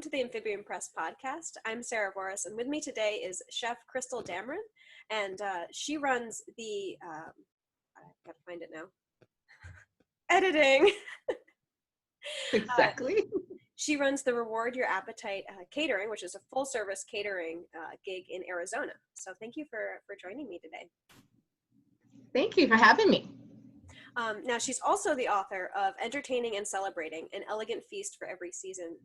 to the Amphibian Press podcast. I'm Sara, and with me today is Chef Kristal Damron, and she runs the, I've got to find it now, editing. Exactly. She runs the Reward Your Appetite catering, which is a full-service catering gig in Arizona. So thank you for joining me today. Thank you for having me. Now, she's also the author of Entertaining and Celebrating, an Elegant Feast for Every Season.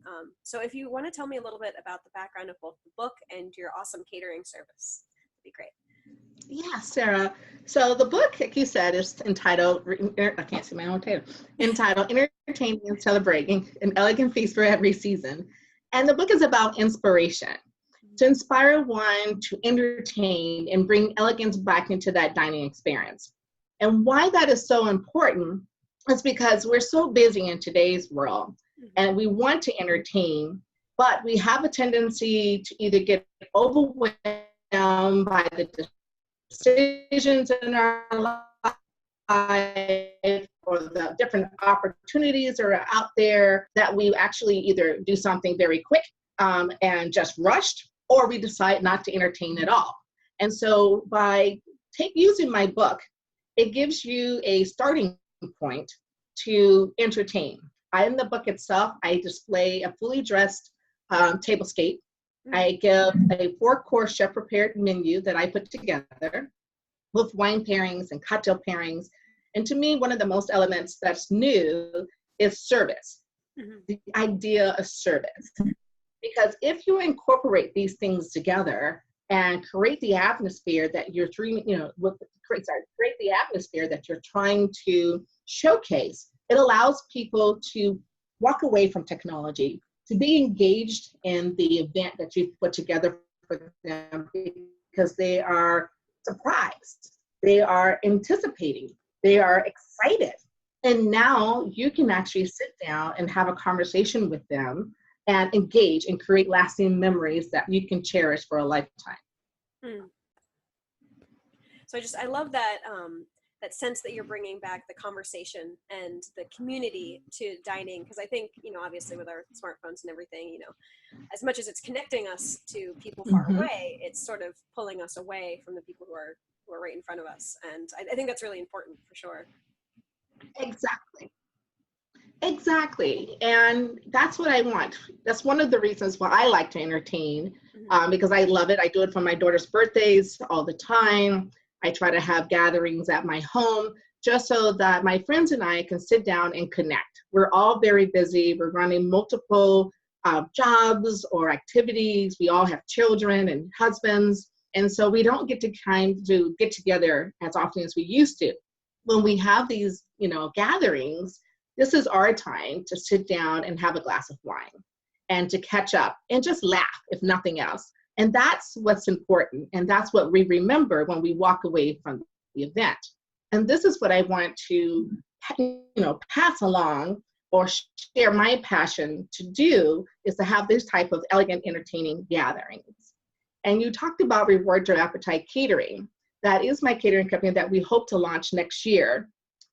So if you want to tell me a little bit about the background of both the book and your awesome catering service, that'd be great. Yeah, Sarah. So the book, like you said, is entitled, I can't see my own title, entitled Entertaining and Celebrating, an Elegant Feast for Every Season. And the book is about inspiration, to inspire one to entertain and bring elegance back into that dining experience. And why that is so important is because we're so busy in today's world and we want to entertain, but we have a tendency to either get overwhelmed by the decisions in our life or the different opportunities that are out there that we actually either do something very quick and just rushed, or we decide not to entertain at all. And so by using my book, it gives you a starting point to entertain. In the book itself, I display a fully dressed tablescape. I give a 4-course chef-prepared menu that I put together with wine pairings and cocktail pairings. And to me, one of the most elements that's new is service, the idea of service. Because if you incorporate these things together and create the atmosphere that you're create the atmosphere that you're trying to showcase, it allows people to walk away from technology, to be engaged in the event that you've put together for them, because they are surprised, they are anticipating, they are excited. And now you can actually sit down and have a conversation with them and engage and create lasting memories that you can cherish for a lifetime. So I love that that sense that you're bringing back the conversation and the community to dining, because I think, obviously with our smartphones and everything, as much as it's connecting us to people far away, it's sort of pulling us away from the people who are right in front of us. And I think that's really important for sure. Exactly. And that's what I want. That's one of the reasons why I like to entertain, because I love it. I do it for my daughter's birthdays all the time. I try to have gatherings at my home just so that my friends and I can sit down and connect. We're all very busy. We're running multiple jobs or activities. We all have children and husbands. And so we don't get to get together as often as we used to. When we have these, gatherings, this is our time to sit down and have a glass of wine and to catch up and just laugh, if nothing else. And that's what's important. And that's what we remember when we walk away from the event. And this is what I want to, pass along or share my passion to do, is to have this type of elegant, entertaining gatherings. And you talked about Reward Your Appetite Catering. That is my catering company that we hope to launch next year.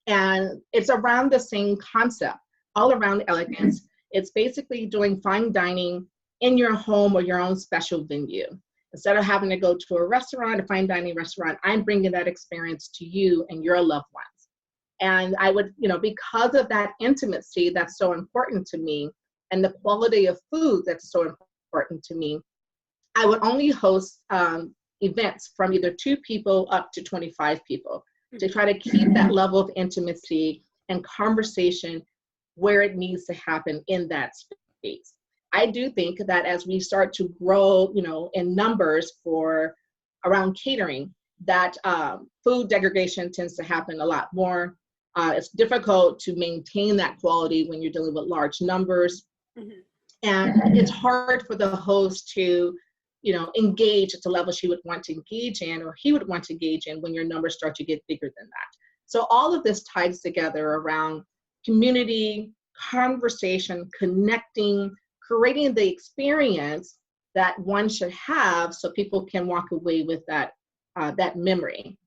And it's around the same concept, all around elegance. It's basically doing fine dining in your home or your own special venue. Instead of having to go to a restaurant, a fine dining restaurant, I'm bringing that experience to you and your loved ones. And I would, because of that intimacy that's so important to me and the quality of food that's so important to me, I would only host events from either 2 people up to 25 people to try to keep that level of intimacy and conversation where it needs to happen in that space. I do think that as we start to grow, in numbers around catering, that food degradation tends to happen a lot more. It's difficult to maintain that quality when you're dealing with large numbers. And it's hard for the host to, engage at the level she would want to engage in, or he would want to engage in, when your numbers start to get bigger than that. So all of this ties together around community, conversation, connecting, creating the experience that one should have so people can walk away with that memory.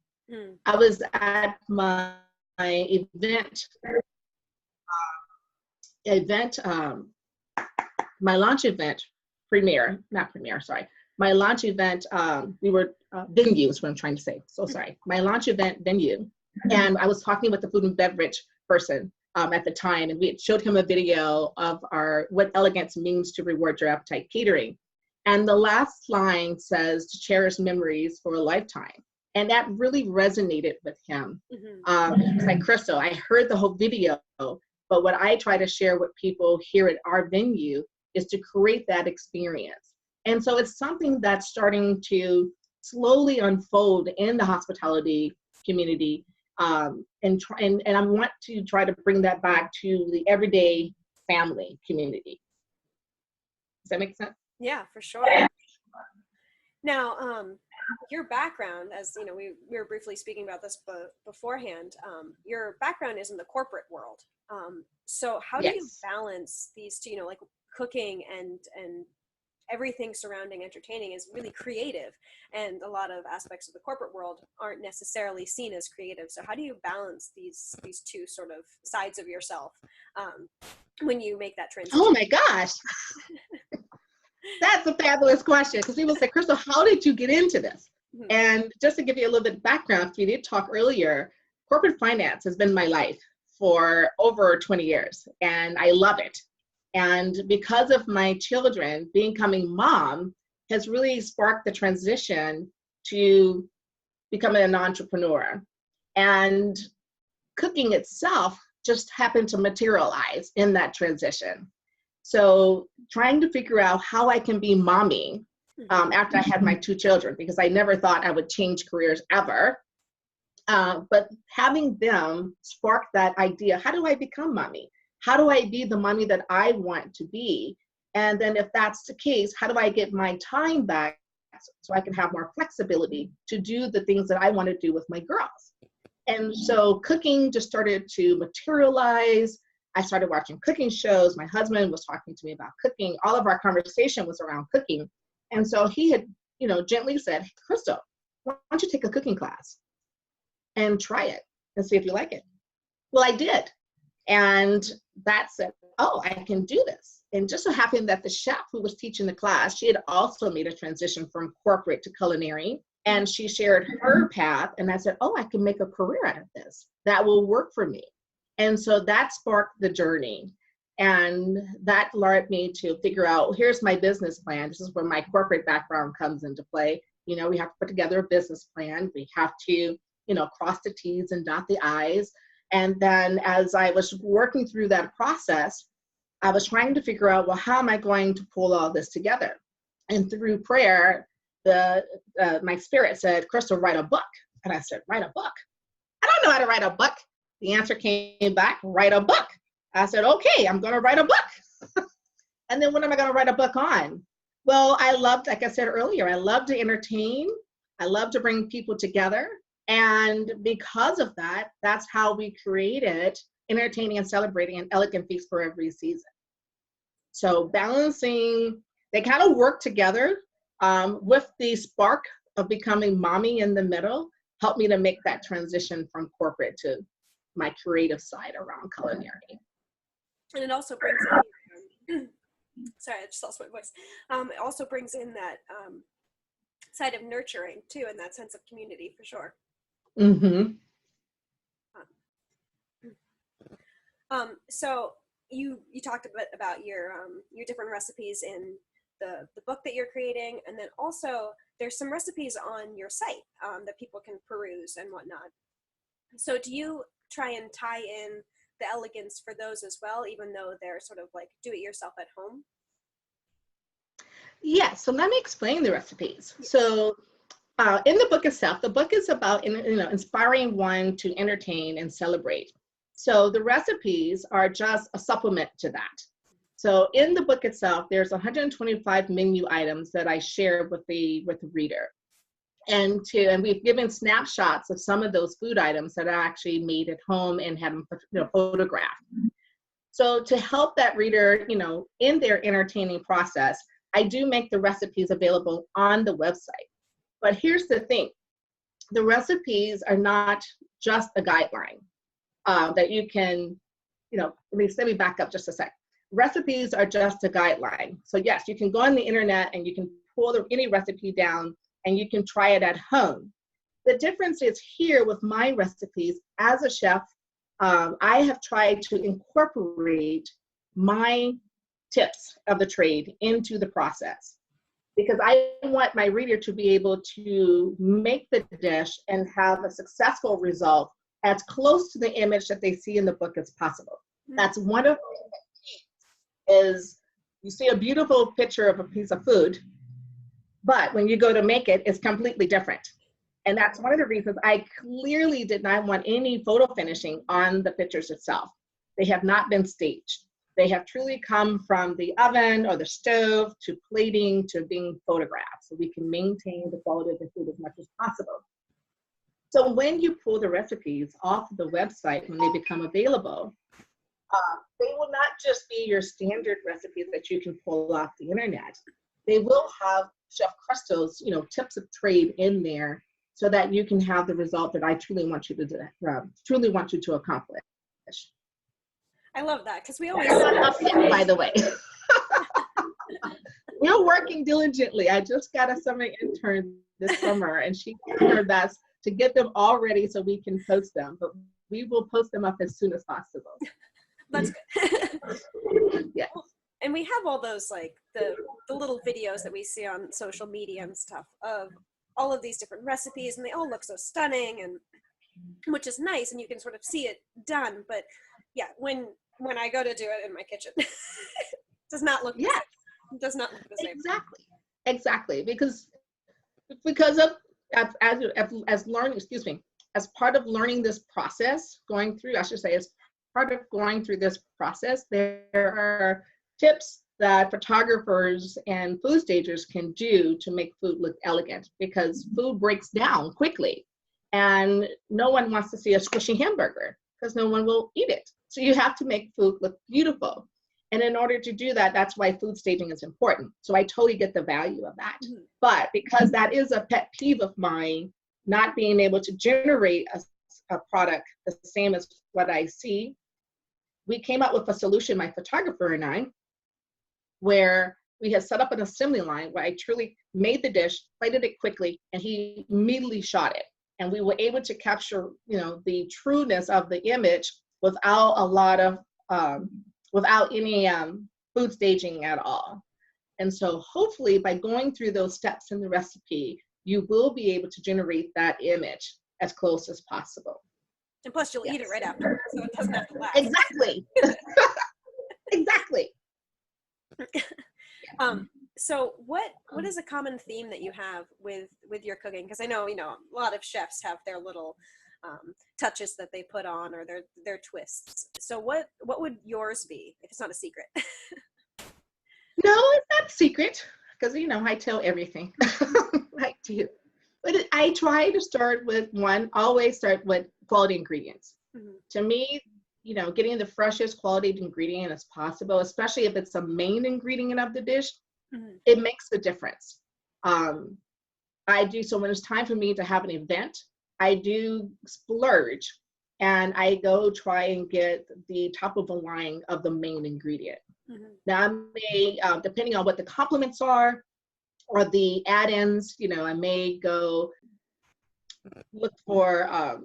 I was at my event my launch event my launch event, we were venue is what I'm trying to say. So sorry, my launch event venue. And I was talking with the food and beverage person at the time, and we had showed him a video of what elegance means to reward your appetite catering. And the last line says to cherish memories for a lifetime. And that really resonated with him. It's like, Kristal, I heard the whole video, but what I try to share with people here at our venue is to create that experience. And so it's something that's starting to slowly unfold in the hospitality community. And I want to try to bring that back to the everyday family community. Does that make sense? Yeah, for sure. Now, your background, as you know, we were briefly speaking about this beforehand. Your background is in the corporate world. So how do you balance these two? You know, like cooking and everything surrounding entertaining is really creative, and a lot of aspects of the corporate world aren't necessarily seen as creative. So how do you balance these two sort of sides of yourself when you make that transition? Oh my gosh. That's a fabulous question, because people say, Kristal, how did you get into this? And just to give you a little bit of background, we did talk earlier, corporate finance has been my life for over 20 years, and I love it. And because of my children, becoming mom has really sparked the transition to becoming an entrepreneur. And cooking itself just happened to materialize in that transition. So trying to figure out how I can be mommy after I had my two children, because I never thought I would change careers ever. But having them spark that idea, how do I become mommy? How do I be the mommy that I want to be? And then if that's the case, how do I get my time back so I can have more flexibility to do the things that I want to do with my girls? And so cooking just started to materialize. I started watching cooking shows. My husband was talking to me about cooking. All of our conversation was around cooking. And so he had, gently said, Kristal, why don't you take a cooking class and try it and see if you like it? Well, I did. And that said, oh, I can do this. And just so happened that the chef who was teaching the class, she had also made a transition from corporate to culinary. And she shared her path. And I said, oh, I can make a career out of this. That will work for me. And so that sparked the journey. And that led me to figure out, here's my business plan. This is where my corporate background comes into play. We have to put together a business plan. We have to, cross the T's and dot the I's. And then as I was working through that process, I was trying to figure out, well, how am I going to pull all this together? And through prayer, my spirit said, Kristal, write a book. And I said, write a book? I don't know how to write a book. The answer came back, write a book. I said, okay, I'm going to write a book. And then what am I going to write a book on? Well, like I said earlier, I love to entertain. I love to bring people together. And because of that, that's how we created Entertaining and Celebrating an Elegant Feast for Every Season. So balancing, they kind of work together with the spark of becoming mommy in the middle, helped me to make that transition from corporate to my creative side around culinary. And it also brings in, sorry, I just lost my voice. It also brings in that side of nurturing too, and that sense of community for sure. Mm-hmm. So you talked a bit about your different recipes in the book that you're creating, and then also there's some recipes on your site that people can peruse and whatnot. So do you try and tie in the elegance for those as well, even though they're sort of like do it yourself at home? Yeah, so let me explain the recipes. So in the book itself, the book is about inspiring one to entertain and celebrate. So the recipes are just a supplement to that. So in the book itself, there's 125 menu items that I share with the reader. And we've given snapshots of some of those food items that are actually made at home and have them photographed. So to help that reader, in their entertaining process, I do make the recipes available on the website. But here's the thing, the recipes are not just a guideline that you can, let me back up just a sec. recipes are just a guideline. So yes, you can go on the internet and you can pull any recipe down and you can try it at home. The difference is here with my recipes, as a chef, I have tried to incorporate my tips of the trade into the process, because I want my reader to be able to make the dish and have a successful result as close to the image that they see in the book as possible. That's one of the is you see a beautiful picture of a piece of food, but when you go to make it, it's completely different. And that's one of the reasons I clearly did not want any photo finishing on the pictures itself. They have not been staged. They have truly come from the oven or the stove to plating to being photographed, so we can maintain the quality of the food as much as possible. So when you pull the recipes off of the website, when they become available, they will not just be your standard recipes that you can pull off the internet. They will have Chef Kristal's, tips of trade in there, so that you can have the result that I truly want you to do, truly want you to accomplish. I love that, because we always. By the way, we're working diligently. I just got a summer intern this summer, and she did her best to get them all ready so we can post them. But we will post them up as soon as possible. That's good. Yeah. And we have all those, like the little videos that we see on social media and stuff of all of these different recipes, and they all look so stunning, and which is nice, and you can sort of see it done. But yeah, when I go to do it in my kitchen, it does not look the same. It does not look the same. Exactly, because of as learning, as part of learning this process, as part of going through this process, there are tips that photographers and food stagers can do to make food look elegant, because food breaks down quickly and no one wants to see a squishy hamburger because no one will eat it. So you have to make food look beautiful. And in order to do that, that's why food staging is important. So I totally get the value of that. Mm-hmm. But because that is a pet peeve of mine, not being able to generate a product the same as what I see, we came up with a solution, my photographer and I, where we had set up an assembly line where I truly made the dish, plated it quickly, and he immediately shot it. And we were able to capture, the trueness of the image without a lot of, without any food staging at all. And so hopefully by going through those steps in the recipe, you will be able to generate that image as close as possible. And plus you'll eat it right after, so it doesn't have to last. Exactly. Exactly. So what is a common theme that you have with your cooking? Because I know, a lot of chefs have their little touches that they put on, or their twists. So what would yours be, if it's not a secret? No, it's not secret, because I tell everything. I do. But I try to always start with quality ingredients. Mm-hmm. To me, getting the freshest quality ingredient as possible, especially if it's a main ingredient of the dish, mm-hmm. It makes the difference. I do, so when it's time for me to have an event, I do splurge and I go try and get the top of the line of the main ingredient. Mm-hmm. Now I may, depending on what the complements are or the add-ins, I may go look for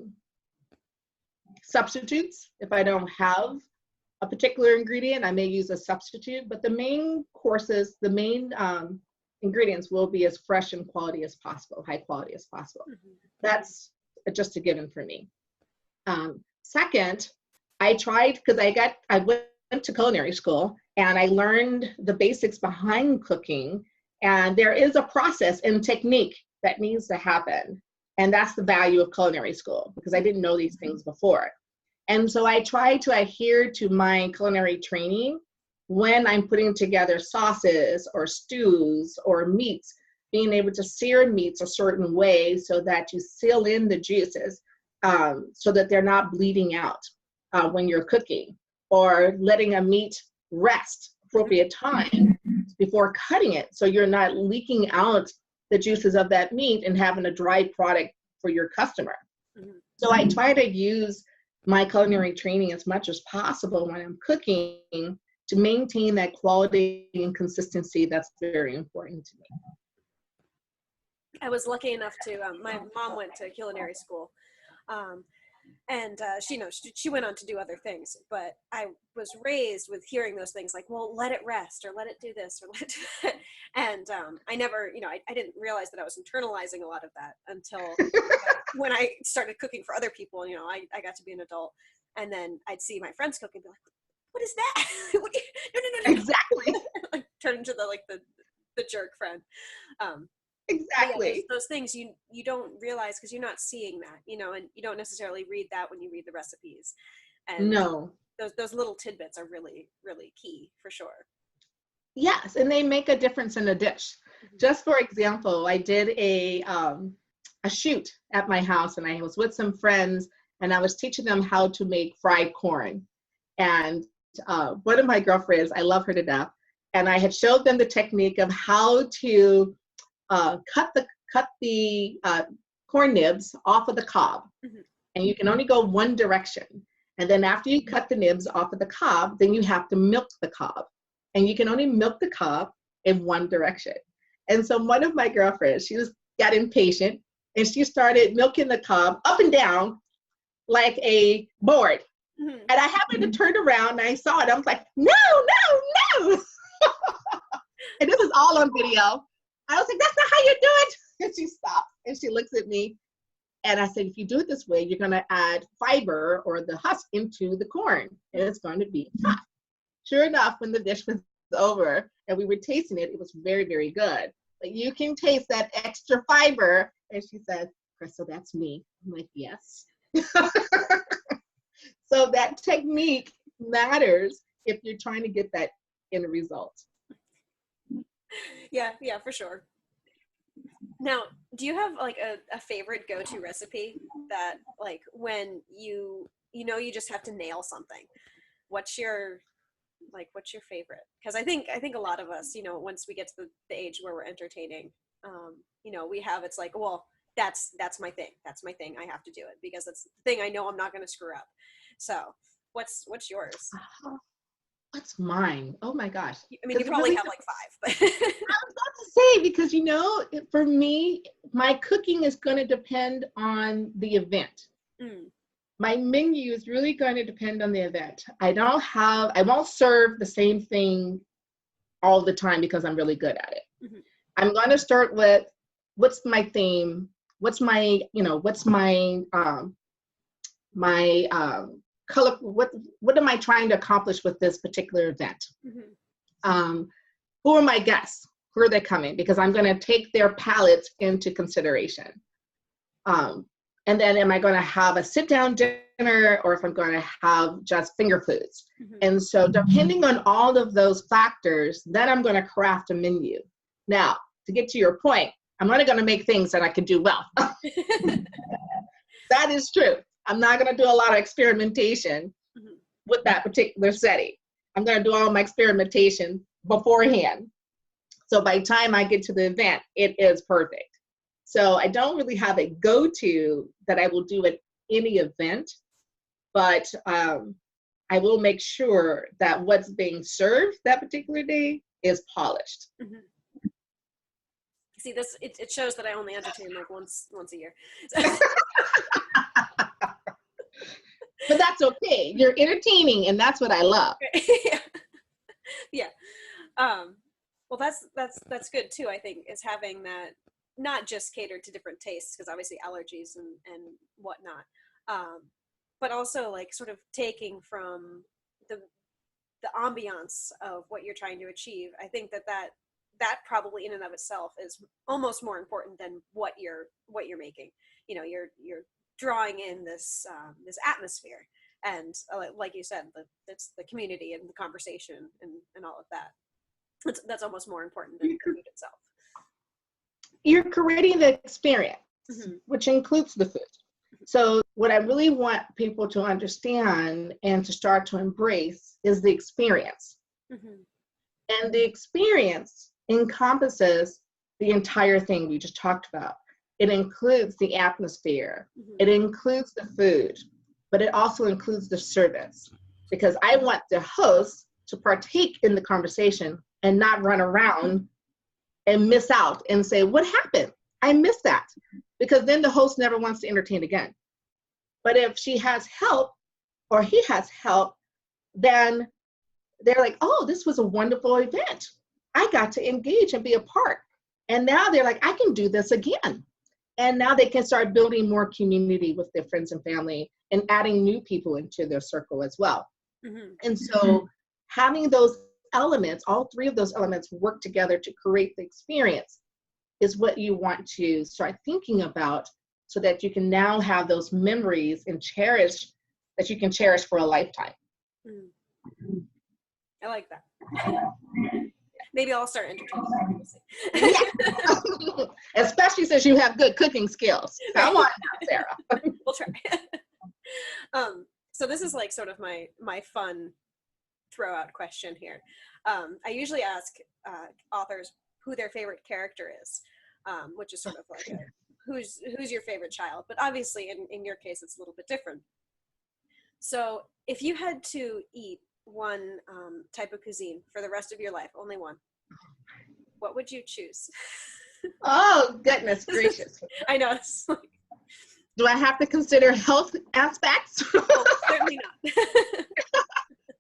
substitutes. If I don't have a particular ingredient, I may use a substitute, but the main courses, the main ingredients will be as fresh and quality as possible, high quality as possible. Mm-hmm. That's just a given for me. Second, I tried, because I went to culinary school and I learned the basics behind cooking, and there is a process and technique that needs to happen. And that's the value of culinary school, because I didn't know these things before. And so I try to adhere to my culinary training when I'm putting together sauces or stews or meats, being able to sear meats a certain way so that you seal in the juices so that they're not bleeding out when you're cooking, or letting a meat rest appropriate time before cutting it so you're not leaking out the juices of that meat and having a dry product for your customer. Mm-hmm. So I try to use my culinary training as much as possible when I'm cooking to maintain that quality and consistency, that's very important to me. I was lucky enough to, my mom went to culinary school. And she went on to do other things, but I was raised with hearing those things like, well, let it rest, or let it do this, or let it do that. And I never, I didn't realize that I was internalizing a lot of that until when I started cooking for other people. I got to be an adult, and then I'd see my friends cook and be like, what is that? No. Exactly. Like, turn into the jerk friend. Exactly. Yeah, those things you don't realize because you're not seeing that, and you don't necessarily read that when you read the recipes. And no, those little tidbits are really, really key for sure. Yes, and they make a difference in a dish. Mm-hmm. Just for example, I did a shoot at my house, and I was with some friends, and I was teaching them how to make fried corn. And one of my girlfriends, I love her to death, and I had showed them the technique of how to cut the corn nibs off of the cob. Mm-hmm. And you can only go one direction. And then after you cut the nibs off of the cob, then you have to milk the cob. And you can only milk the cob in one direction. And so one of my girlfriends, got impatient, and she started milking the cob up and down like a board. Mm-hmm. And I happened to turn around, and I saw it. I was like, no. And this is all on video. I was like, that's not how you do it. And she stopped, and she looks at me. And I said, if you do it this way, you're going to add fiber or the husk into the corn, and it's going to be tough. Sure enough, when the dish was over and we were tasting it, it was very, very good. But you can taste that extra fiber. And she said, Kristal, that's me. I'm like, yes. So that technique matters if you're trying to get that end result. Yeah, for sure. Now, do you have like a favorite go-to recipe that, like, when you just have to nail something? What's your favorite? Because I think a lot of us, once we get to the age where we're entertaining, we have, it's like, well, that's my thing. That's my thing. I have to do it because that's the thing I know I'm not going to screw up. So what's yours? What's mine? Oh my gosh. I mean, you probably have like 5. But I was about to say, because for me, my cooking is going to depend on the event. Mm. My menu is really going to depend on the event. I won't serve the same thing all the time because I'm really good at it. Mm-hmm. I'm going to start with, what's my theme? What's my color? What am I trying to accomplish with this particular event? Mm-hmm. Who are my guests? Who are they coming? Because I'm going to take their palates into consideration. And then am I going to have a sit-down dinner, or if I'm going to have just finger foods? Mm-hmm. And so depending on all of those factors, then I'm going to craft a menu. Now, to get to your point, I'm only going to make things that I can do well. That is true. I'm not going to do a lot of experimentation mm-hmm. with that particular setting. I'm going to do all my experimentation beforehand. So by the time I get to the event, it is perfect. So I don't really have a go-to that I will do at any event, but I will make sure that what's being served that particular day is polished. Mm-hmm. See, it shows that I only entertain like once a year. But that's okay. You're entertaining, and that's what I love. Yeah. Well, that's good too. I think, is having that, not just catered to different tastes, because obviously allergies and whatnot, but also like sort of taking from the ambiance of what you're trying to achieve. I think that probably in and of itself is almost more important than what you're making. You're drawing in this atmosphere, and like you said, it's the community and the conversation and all of that. That's almost more important than the food itself. You're creating the experience, mm-hmm. which includes the food. So what I really want people to understand and to start to embrace is the experience. Mm-hmm. And the experience encompasses the entire thing we just talked about. It includes the atmosphere. Mm-hmm. It includes the food, but it also includes the service, because I want the host to partake in the conversation and not run around and miss out and say, what happened? I missed that. Because then the host never wants to entertain again. But if she has help or he has help, then they're like, oh, this was a wonderful event. I got to engage and be a part. And now they're like, I can do this again. And now they can start building more community with their friends and family and adding new people into their circle as well. Mm-hmm. And so having those elements, all three of those elements work together to create the experience is what you want to start thinking about so that you can now have those memories and cherish, that you can cherish for a lifetime. Mm. I like that. Maybe I'll start entertaining. Yeah. Especially since you have good cooking skills. Come on now, Sarah. We'll try. So this is like sort of my fun throw out question here. I usually ask authors who their favorite character is, which is sort of like who's your favorite child, but obviously in your case it's a little bit different. So if you had to eat one type of cuisine for the rest of your life, only one, what would you choose? Oh, goodness gracious. I know. It's like, do I have to consider health aspects? oh, certainly not.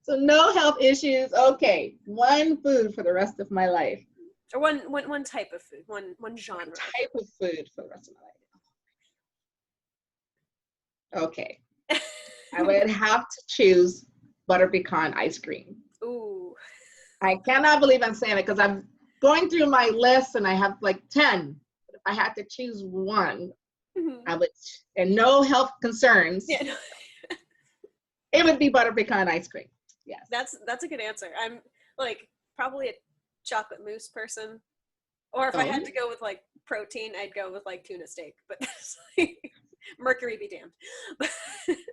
So no health issues. Okay, one food for the rest of my life. Or one type of food, one genre. One type of food for the rest of my life. Okay. I would have to choose butter pecan ice cream. Ooh. I cannot believe I'm saying it because I'm going through my list and I have like 10. If I had to choose one, mm-hmm. I would, and no health concerns, yeah, no. It would be butter pecan ice cream. Yes. That's a good answer. I'm like probably a chocolate mousse person. Or if I had to go with like protein, I'd go with like tuna steak. But like, mercury be damned.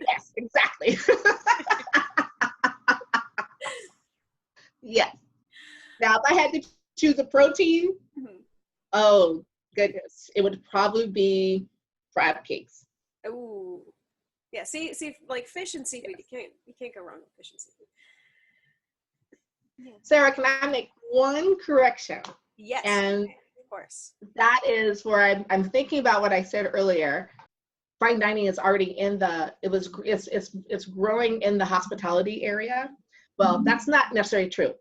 Yes, exactly. Yes. Now, if I had to choose a protein, mm-hmm. Oh goodness, it would probably be crab cakes. Ooh, yeah. See, like fish and seafood, yes. You can't go wrong with fish and seafood. Yeah. Sarah, can I make one correction? Yes, and of course. That is where I'm thinking about what I said earlier. Fine dining is already in it's growing in the hospitality area. Well, that's not necessarily true.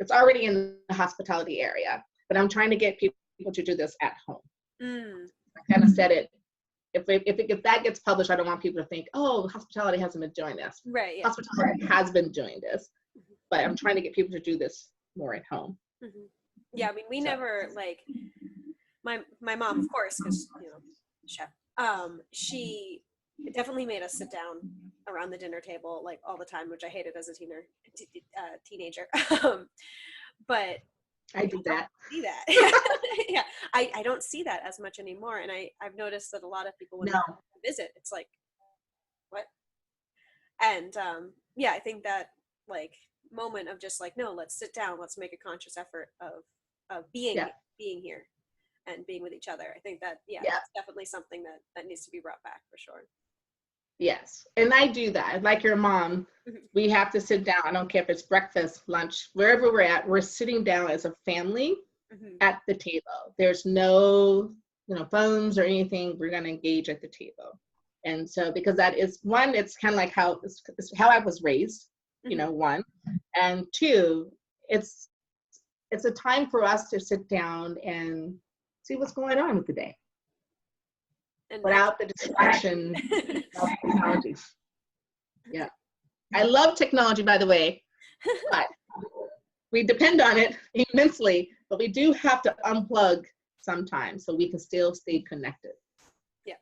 It's already in the hospitality area, but I'm trying to get people to do this at home. Mm. I kind of said it. If that gets published, I don't want people to think, oh, hospitality hasn't been doing this. Right. Yeah. Hospitality has been doing this, but I'm trying to get people to do this more at home. Mm-hmm. Yeah, I mean, we never like my mom, of course, because chef. She definitely made us sit down around the dinner table like all the time, which I hated as a teenager. But I did that. See that. Yeah, I don't see that as much anymore, and I've noticed that a lot of people when they visit, it's like, what? And yeah, I think that like moment of just like, no, let's sit down, let's make a conscious effort of being here and being with each other. I think that that's definitely something that needs to be brought back for sure. Yes, and I do that. Like your mom, mm-hmm. We have to sit down. I don't care if it's breakfast, lunch, wherever we're at, we're sitting down as a family mm-hmm. at the table. There's no, phones or anything. We're going to engage at the table. And so, because that is one, it's kind of like it's how I was raised, mm-hmm. One, and two, it's a time for us to sit down and see what's going on with the day. And without the distraction of technology. Yeah. I love technology, by the way, but we depend on it immensely, but we do have to unplug sometimes so we can still stay connected. Yeah.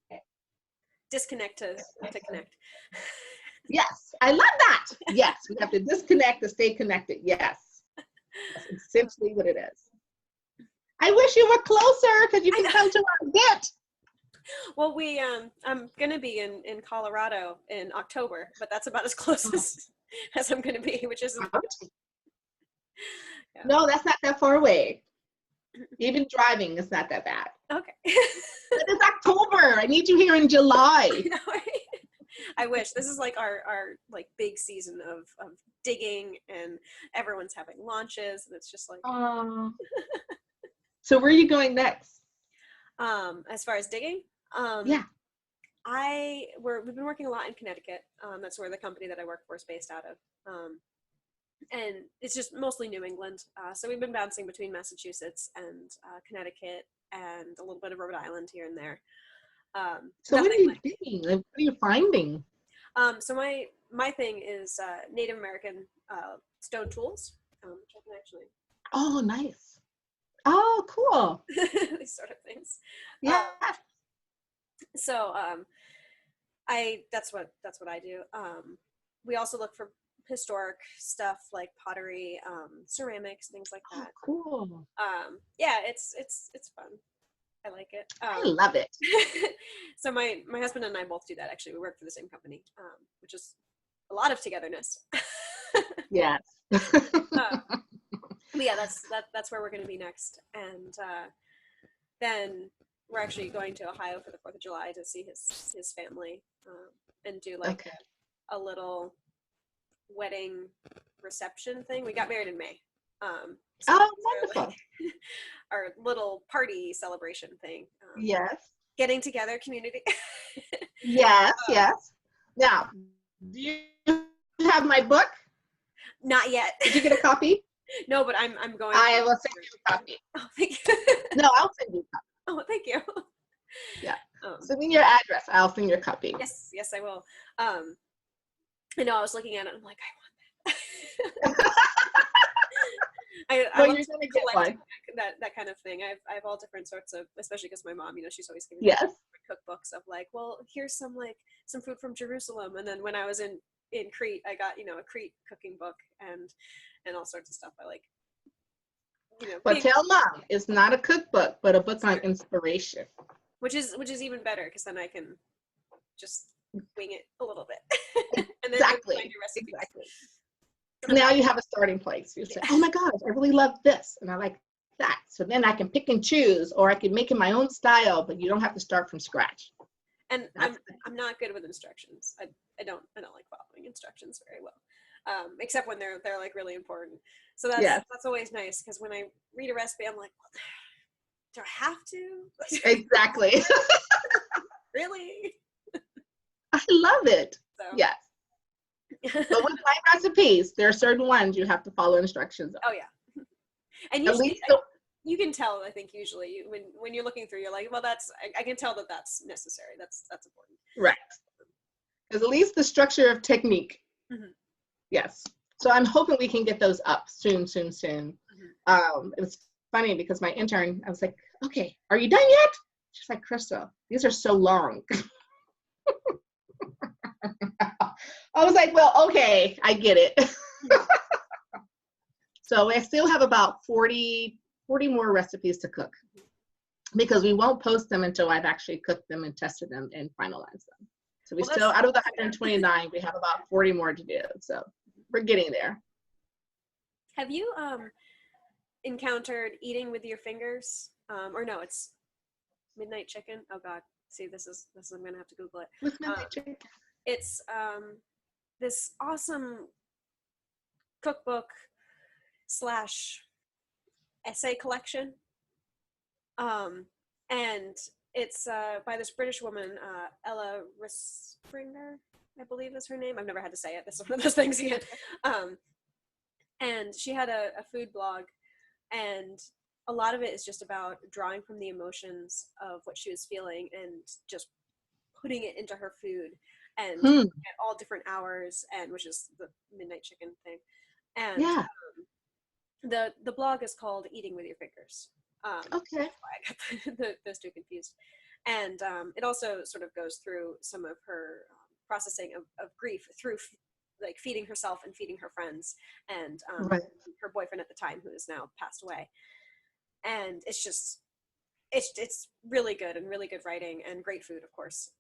Okay. Disconnect to connect. Yes, I love that. Yes, we have to disconnect to stay connected. Yes. That's essentially what it is. I wish you were closer because you can come to our event. Well, I'm going to be in Colorado in October, but that's about as close as I'm going to be, which isn't. Yeah. No, that's not that far away. Even driving is not that bad. Okay. But it's October. I need you here in July. I wish. This is like our like big season of digging, and everyone's having launches, and it's just like, So where are you going next? as far as digging, Yeah. we've been working a lot in Connecticut. That's where the company that I work for is based out of. And it's just mostly New England. So we've been bouncing between Massachusetts and Connecticut and a little bit of Rhode Island here and there. So what are you digging? Like, what are you finding? So my thing is Native American stone tools, which I can actually. Oh, nice. Oh, cool. These sort of things. Yeah. So that's what I do. We also look for historic stuff like pottery, ceramics, things like that. Oh, cool. Yeah, it's fun. I like it. I love it. So my husband and I both do that. Actually, we work for the same company, which is a lot of togetherness. Yes. But yeah, that's where we're going to be next, and then we're actually going to Ohio for the 4th of July to see his family, and do like a little wedding reception thing. We got married in May. So wonderful. Our little party celebration thing. Yes. Getting together community. Yes, yes. Now, do you have my book? Not yet. Did you get a copy? No, but I'm going. I will send you a copy. Oh, thank you. No, I'll send you a copy. Oh, thank you. Yeah. Send me your address. I'll send you a copy. Yes, I will. I know I was looking at it. I'm like, I want that. I love you're gonna get one. That kind of thing. I have all different sorts of, especially because my mom, she's always giving me cookbooks of like, well, here's some food from Jerusalem, and then when I was in Crete, I got a Crete cooking book and all sorts of stuff. I like. But tell Mom, it's not a cookbook, but a book on inspiration. Which is even better, because then I can just wing it a little bit. And then find your recipes. Exactly. Now you have a starting place. You say, oh my gosh, I really love this, and I like that. So then I can pick and choose, or I can make it my own style, but you don't have to start from scratch. And I'm not good with instructions. I don't like following instructions very well, except when they're like really important. So that's always nice, because when I read a recipe, I'm like, well, do I have to? Exactly. Really? I love it. So. Yes. But with my recipes, there are certain ones you have to follow instructions on. Oh yeah. And usually, you can tell. I think usually when you're looking through, you're like, well, I can tell that's necessary. That's important. Right. Because at least the structure of technique. Mm-hmm. Yes. So I'm hoping we can get those up soon. Mm-hmm. It was funny because my intern, I was like, okay, are you done yet? She's like, Kristal, these are so long. I was like, well, okay, I get it. So I still have about 40 more recipes to cook, because we won't post them until I've actually cooked them and tested them and finalized them. So still, out of the 129, we have about 40 more to do. So we're getting there. Have you encountered eating with your fingers? Or no, it's midnight chicken. Oh God, see, this is I'm gonna have to Google it. What's midnight chicken? It's this awesome cookbook / essay collection, and it's by this British woman, Ella Risbridger, I believe is her name. I've never had to say it. This is one of those things again. And she had a food blog, and a lot of it is just about drawing from the emotions of what she was feeling and just putting it into her food, and at all different hours, and which is the midnight chicken thing. And the blog is called Eating with Your Fingers. Okay. That's why I got those two confused. And it also sort of goes through some of her processing of grief through like feeding herself and feeding her friends, and her boyfriend at the time, who has now passed away. And it's just, it's really good, and really good writing, and great food, of course.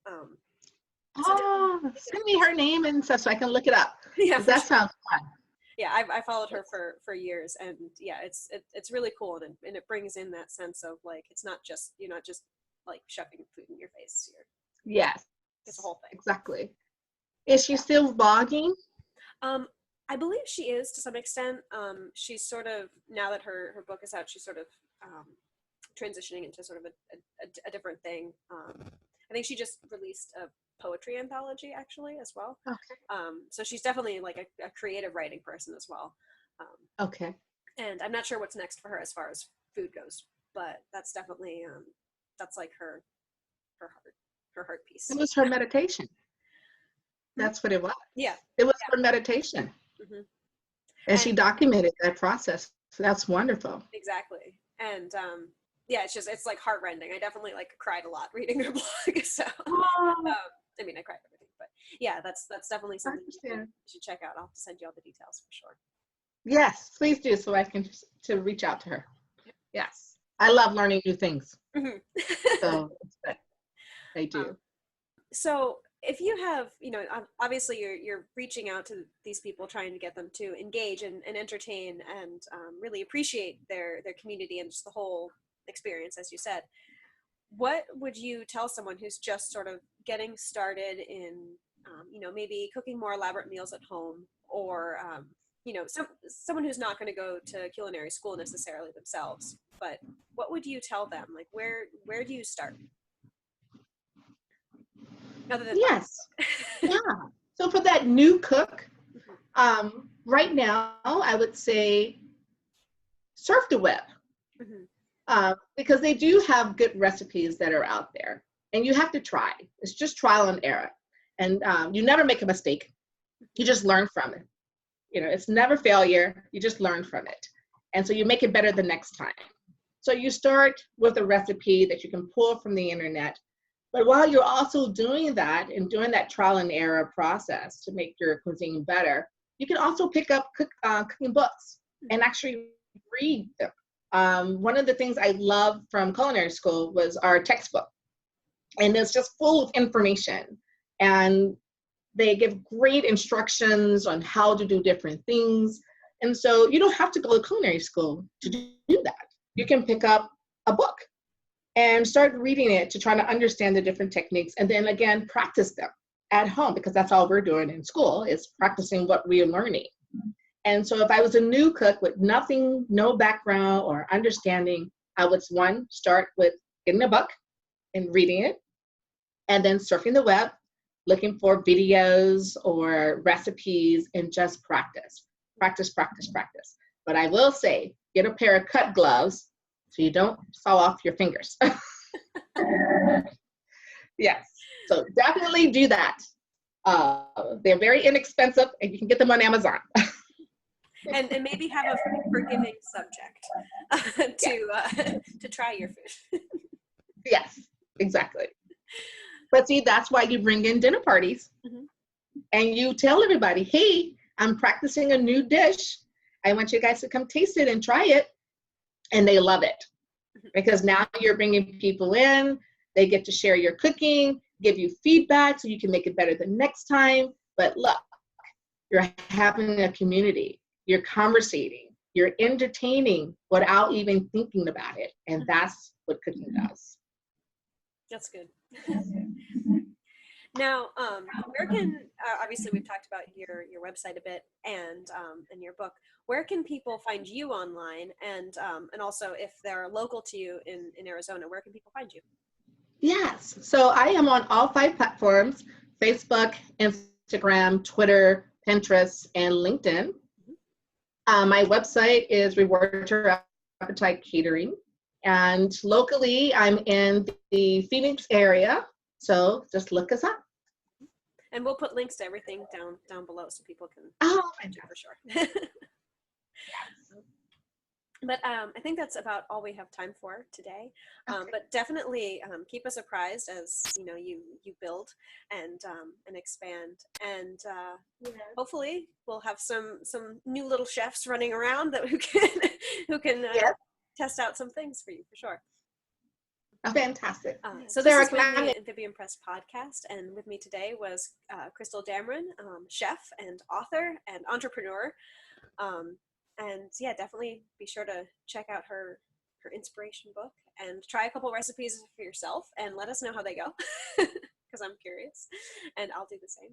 Send me her name and stuff so I can look it up. Yeah, that sounds fun. Yeah, I followed her for years, and yeah, it's really cool, and it brings in that sense of like, it's not just, you're not just like shoving food in your face. Yes, it's a whole thing. Exactly. Is she still vlogging? I believe she is to some extent. She's sort of, now that her book is out, she's sort of transitioning into sort of a different thing. I think she just released a poetry anthology actually as well. Okay. So she's definitely like a creative writing person as well. Okay. And I'm not sure what's next for her as far as food goes, but that's definitely that's like her heart piece. It was her meditation. That's what it was. Yeah. It was her meditation. Mm-hmm. And she documented that process. So that's wonderful. Exactly. And yeah, it's like heartrending. I definitely like cried a lot reading her blog. So I mean, I cried everything, but yeah, that's definitely something you should check out. I'll have to send you all the details for sure. Yes, please do, so I can to reach out to her. Yes, I love learning new things. Mm-hmm. So I do. So if you have, obviously you're reaching out to these people, trying to get them to engage and entertain and really appreciate their community and just the whole experience, as you said. What would you tell someone who's just sort of getting started in, maybe cooking more elaborate meals at home, or someone who's not going to go to culinary school necessarily themselves, but what would you tell them? Like, where do you start? Other than yes. Yeah. So for that new cook, right now I would say surf the web. Because they do have good recipes that are out there, and you have to try. It's just trial and error, and you never make a mistake. You just learn from it. It's never failure. You just learn from it, and so you make it better the next time. So you start with a recipe that you can pull from the internet, but while you're also doing that and doing that trial and error process to make your cuisine better, you can also pick up cooking books and actually read them. One of the things I loved from culinary school was our textbook, and it's just full of information, and they give great instructions on how to do different things. And so you don't have to go to culinary school to do that. You can pick up a book and start reading it to try to understand the different techniques, and then again practice them at home, because that's all we're doing in school is practicing what we're learning. And so if I was a new cook with nothing, no background or understanding, I would start with getting a book and reading it, and then surfing the web, looking for videos or recipes, and just practice. But I will say, get a pair of cut gloves so you don't saw off your fingers. Yes, so definitely do that. They're very inexpensive, and you can get them on Amazon. And maybe have a forgiving subject to try your food. Yes, exactly. But see, that's why you bring in dinner parties, and you tell everybody, hey, I'm practicing a new dish. I want you guys to come taste it and try it. And they love it, because now you're bringing people in. They get to share your cooking, give you feedback so you can make it better the next time. But look, you're having a community. You're conversating, you're entertaining without even thinking about it. And that's what cooking does. That's good. Now, where can, obviously we've talked about your website a bit and your book. Where can people find you online? And also if they're local to you in Arizona, where can people find you? Yes, so I am on all 5 platforms: Facebook, Instagram, Twitter, Pinterest, and LinkedIn. My website is Reward Your Appetite Catering. And locally, I'm in the Phoenix area. So just look us up. And we'll put links to everything down below so people can find you for sure. But I think that's about all we have time for today. Okay. But definitely keep us apprised as you build and expand, and hopefully we'll have some new little chefs running around who can test out some things for you for sure. Fantastic. So Sara, this has been the Amphibian Press podcast, and with me today was Kristal Damron, chef and author and entrepreneur. And yeah, definitely be sure to check out her inspiration book and try a couple recipes for yourself and let us know how they go, because I'm curious, and I'll do the same.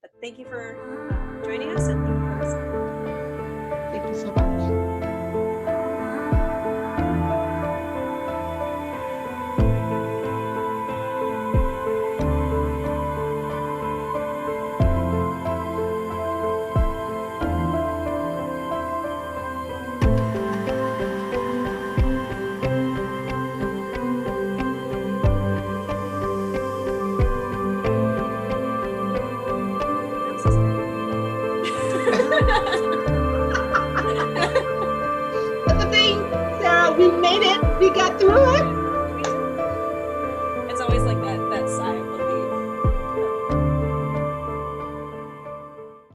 But thank you for joining us, and thank you for Thank you so much. But the thing, Sarah, we made it. We got through it.